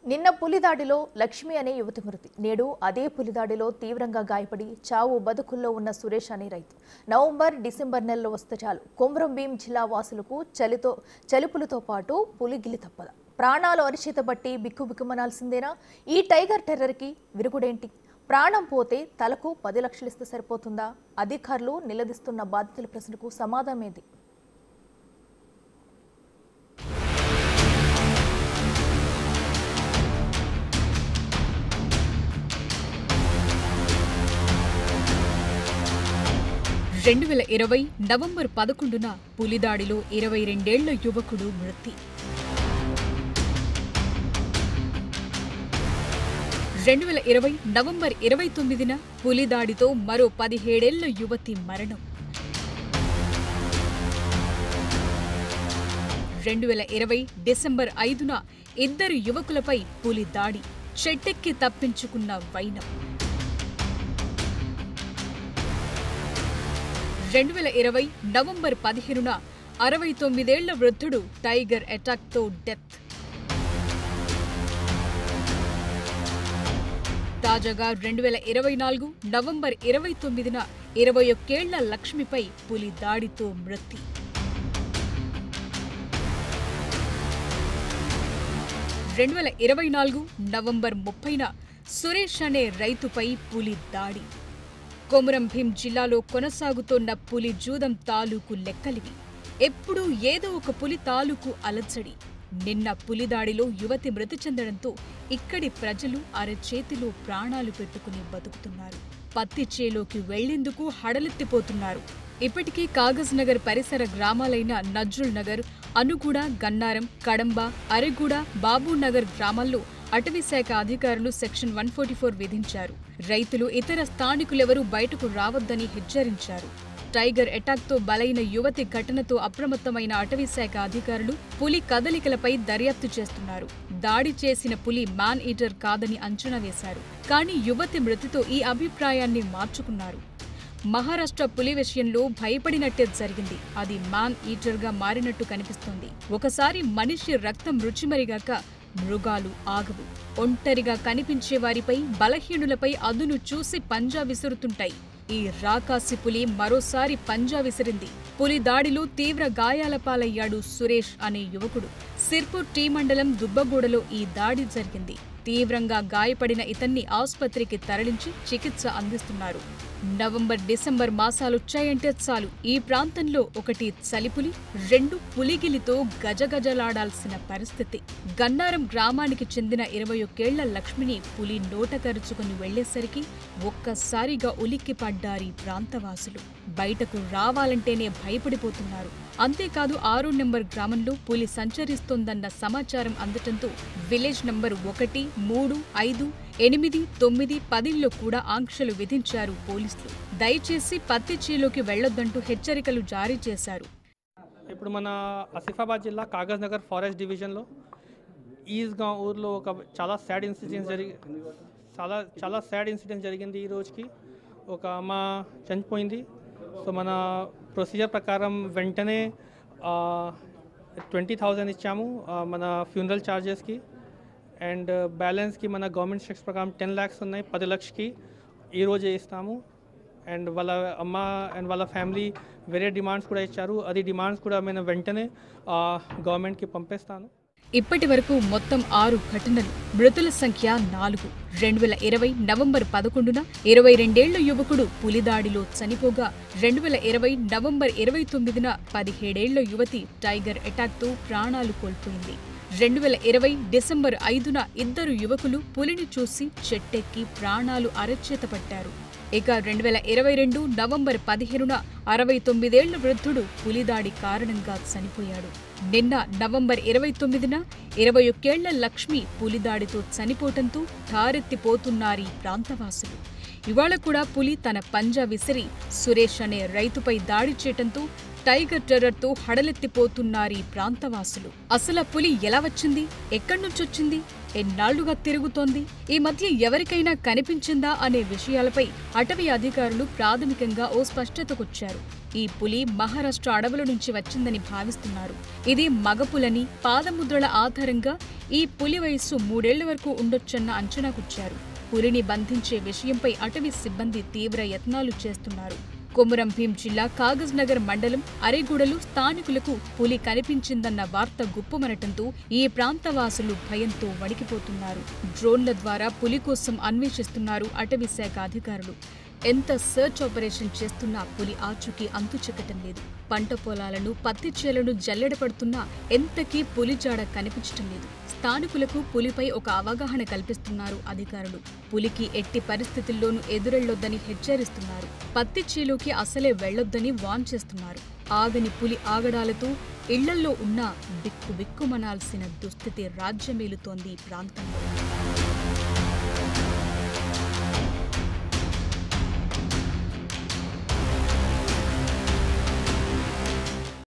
నిన్న పులిదాడిలో లక్ష్మి అనే యువతి మృతి. నేడు అదే పులిదాడిలో తీవ్రంగా గాయపడి చావు బతుకుల్లో ఉన్న సురేష్ అనే రైతు. నవంబర్, డిసెంబర్ నెలలో వస్తే చాలు కొమరం భీం జిల్లా వాసులకు చలుపులతో పాటు పులిగిలి తప్పద. ప్రాణాలు అరిచేతబట్టి బిక్కుబిక్కుమనాల్సిందేనా? ఈ టైగర్ టెర్రర్కి విరుగుడేంటి? ప్రాణం పోతే తలకు 10 లక్షలు ఇస్తే సరిపోతుందా? అధికారులు నిలదీస్తున్న బాధితుల ప్రశ్నకు సమాధానం ఏది? నవంబర్ 11న పులిదాడిలో 22 ఏళ్ల యువకుడు మృతి. 2020 నవంబర్ 29న పులిదాడితో మరో 17 ఏళ్ల యువతి మరణం. 2020 డిసెంబర్ 5న ఇద్దరు యువకులపై పులి దాడి, చెట్టెక్కి తప్పించుకున్న వైనం. 2020 నవంబర్ 15న 69 ఏళ్ల వృద్ధుడు టైగర్ అటాక్తో డెత్. తాజాగా 2024 నవంబర్ 29న 21 ఏళ్ల లక్ష్మిపై పులి దాడితో మృతి. 2024 నవంబర్ 30న సురేష్ అనే రైతుపై పులి దాడి. కొమరం భీం జిల్లాలో కొనసాగుతోన్న పులి జూదం తాలూకు లెక్కలివి. ఎప్పుడూ ఏదో ఒక పులి తాలూకు అలజడి. నిన్న పులిదాడిలో యువతి మృతి చెందడంతో ఇక్కడి ప్రజలు అరచేతిలో ప్రాణాలు పెట్టుకుని బతుకుతున్నారు. పత్తి చేలోకి వెళ్లేందుకు హడలెత్తిపోతున్నారు. ఇప్పటికీ కాగజ్ నగర్ పరిసర గ్రామాలైన నజ్రుల్ నగర్, అనుగూడ, గన్నారం, కడంబ, అరెగూడ, బాబూనగర్ గ్రామాల్లో అటవీశాఖ అధికారులు సెక్షన్ 144 విధించారు. రైతులు, ఇతర స్థానికులెవరూ బయటకు రావద్దని హెచ్చరించారు. టైగర్ అటాక్తో బలైన యువతి ఘటనతో అప్రమత్తమైన అటవీశాఖ అధికారులు పులి కదలికలపై దర్యాప్తు చేస్తున్నారు. దాడి చేసిన పులి మ్యాన్ ఈటర్ కాదని అంచనా వేశారు. కానీ యువతి మృతితో ఈ అభిప్రాయాన్ని మార్చుకున్నారు. మహారాష్ట్ర పులి విషయంలో భయపడినట్టే జరిగింది. అది మ్యాన్ ఈటర్గా మారినట్టు కనిపిస్తోంది. ఒకసారి మనిషి రక్తం రుచిమరిగాక మృగాలు ఆగవు. ఒంటరిగా కనిపించే వారిపై, బలహీనులపై అదును చూసి పంజా విసురుతుంటాయి. ఈ రాకాసి పులి మరోసారి పంజా విసిరింది. పులి దాడిలో తీవ్ర గాయాల పాలయ్యాడు సురేష్ అనే యువకుడు. సిర్పూర్ టీ మండలం దుబ్బగూడలో ఈ దాడి జరిగింది. తీవ్రంగా గాయపడిన ఇతన్ని ఆసుపత్రికి తరలించి చికిత్స అందిస్తున్నారు. నవంబర్, డిసెంబర్ మాసాలొచ్చాయంటే చాలు ఈ ప్రాంతంలో ఒకటి చలిపులి, 2 పులిగిలితో గజగజలాడాల్సిన పరిస్థితి. గన్నారం గ్రామానికి చెందిన 21 ఏళ్ల లక్ష్మిని పులి నోట కరుచుకుని వెళ్లేసరికి ఒక్కసారిగా ఉలిక్కిపడ్డారీ ప్రాంతవాసులు. బయటకు రావాలంటేనే భయపడిపోతున్నారు. అంతేకాదు 6 నెంబర్ గ్రామంలో పులి సంచరిస్తోందన్న సమాచారం అందటంతో విలేజ్ నంబర్ 1, 3, 5, 8, 9, 10ల్లో కూడా ఆంక్షలు విధించారు పోలీసులు. దయచేసి పత్తి చేలోకి వెళ్లొద్దంటూ హెచ్చరికలు జారీ చేశారు. ఇప్పుడు మన ఆసిఫాబాద్ జిల్లా కాగజ్ నగర్ ఫారెస్ట్ డివిజన్లో ఈస్గాం ఊర్లో ఒక చాలా సాడ్ ఇన్సిడెంట్ జరిగింది. ఈ రోజుకి ఒక అమ్మ చనిపోయింది. సో మన ప్రొసీజర్ ప్రకారం వెంటనే 20,000 ఇచ్చాము మన ఫ్యూనరల్ ఛార్జెస్కి. అండ్ బ్యాలెన్స్కి మన గవర్నమెంట్ స్ట్రక్స్ ప్రకారం 10 lakhs ఉన్నాయి. 10 లక్షకి ఈరోజే ఇస్తాము. అండ్ వాళ్ళ అమ్మ అండ్ వాళ్ళ ఫ్యామిలీ వేరే డిమాండ్స్ కూడా ఇచ్చారు. అది డిమాండ్స్ కూడా నేను వెంటనే గవర్నమెంట్కి పంపిస్తాను. ఇప్పటి వరకు మొత్తం 6 ఘటనలు, మృతుల సంఖ్య 4. 2020 నవంబర్ 11న 22 ఏళ్ల యువకుడు పులిదాడిలో చనిపోగా, 2020 నవంబర్ 29న 17 ఏళ్ల యువతి టైగర్ అటాక్తో ప్రాణాలు కోల్పోయింది. 2020 డిసెంబర్ 5న ఇద్దరు యువకులు పులిని చూసి చెట్టెక్కి ప్రాణాలు అరచేతపట్టారు. ఇక 2022 నవంబర్ 15న 69 ఏళ్ల వృద్ధుడు పులిదాడి కారణంగా చనిపోయాడు. నిన్న నవంబర్ 29న 21 ఏళ్ల లక్ష్మి పులిదాడితో చనిపోవటంతో ఠారెత్తిపోతున్నారీ ప్రాంతవాసులు. ఇవాళ కూడా పులి తన పంజా విసిరి సురేష్ అనే రైతుపై దాడి చేయటంతో టైగర్ టెర్రర్తో హడలెత్తిపోతున్నారీ ప్రాంతవాసులు. అసలు పులి ఎలా వచ్చింది, ఎక్కడ్నుంచొచ్చింది, ఎన్నాళ్లుగా తిరుగుతోంది, ఈ మధ్య ఎవరికైనా కనిపించిందా అనే విషయాలపై అటవీ అధికారులు ప్రాథమికంగా ఓ స్పష్టతకొచ్చారు. ఈ పులి మహారాష్ట్ర అడవుల నుంచి వచ్చిందని భావిస్తున్నారు. ఇది మగపులని పాదముద్రల ఆధారంగా ఈ పులి వయస్సు 3 ఏళ్ల వరకు ఉండొచ్చన్న అంచనాకొచ్చారు. పులిని బంధించే విషయంపై అటవీ సిబ్బంది తీవ్ర యత్నాలు చేస్తున్నారు. కొమురం భీం జిల్లా కాగజ్ నగర్ మండలం అరిగూడలు స్థానికులకు పులి కనిపించిందన్న వార్త గుప్పమనటంతో ఈ ప్రాంతవాసులు భయంతో వణికిపోతున్నారు. డ్రోన్ల ద్వారా పులి కోసం అన్వేషిస్తున్నారు అటవీ శాఖ అధికారులు. ఎంత సర్చ్ ఆపరేషన్ చేస్తున్నా పులి ఆచూకీ అంతుచిక్కటం లేదు. పంట పొలాలను పత్తి చేలను జల్లెడపడుతున్నా ఎంతకీ పులి జాడ కనిపించటం లేదు. స్థానికులకు పులిపై ఒక అవగాహన కల్పిస్తున్నారు అధికారులు. పులికి ఎట్టి పరిస్థితుల్లోనూ ఎదురెళ్లొద్దని హెచ్చరిస్తున్నారు. పత్తి చేలోకి అసలే వెళ్లొద్దని వార్న్ చేస్తున్నారు. ఆగని పులి ఆగడాలతో ఇళ్లల్లో ఉన్న బిక్కుబిక్కుమనాల్సిన దుస్థితి రాజ్యమేలుతోంది ఈ ప్రాంతంలో.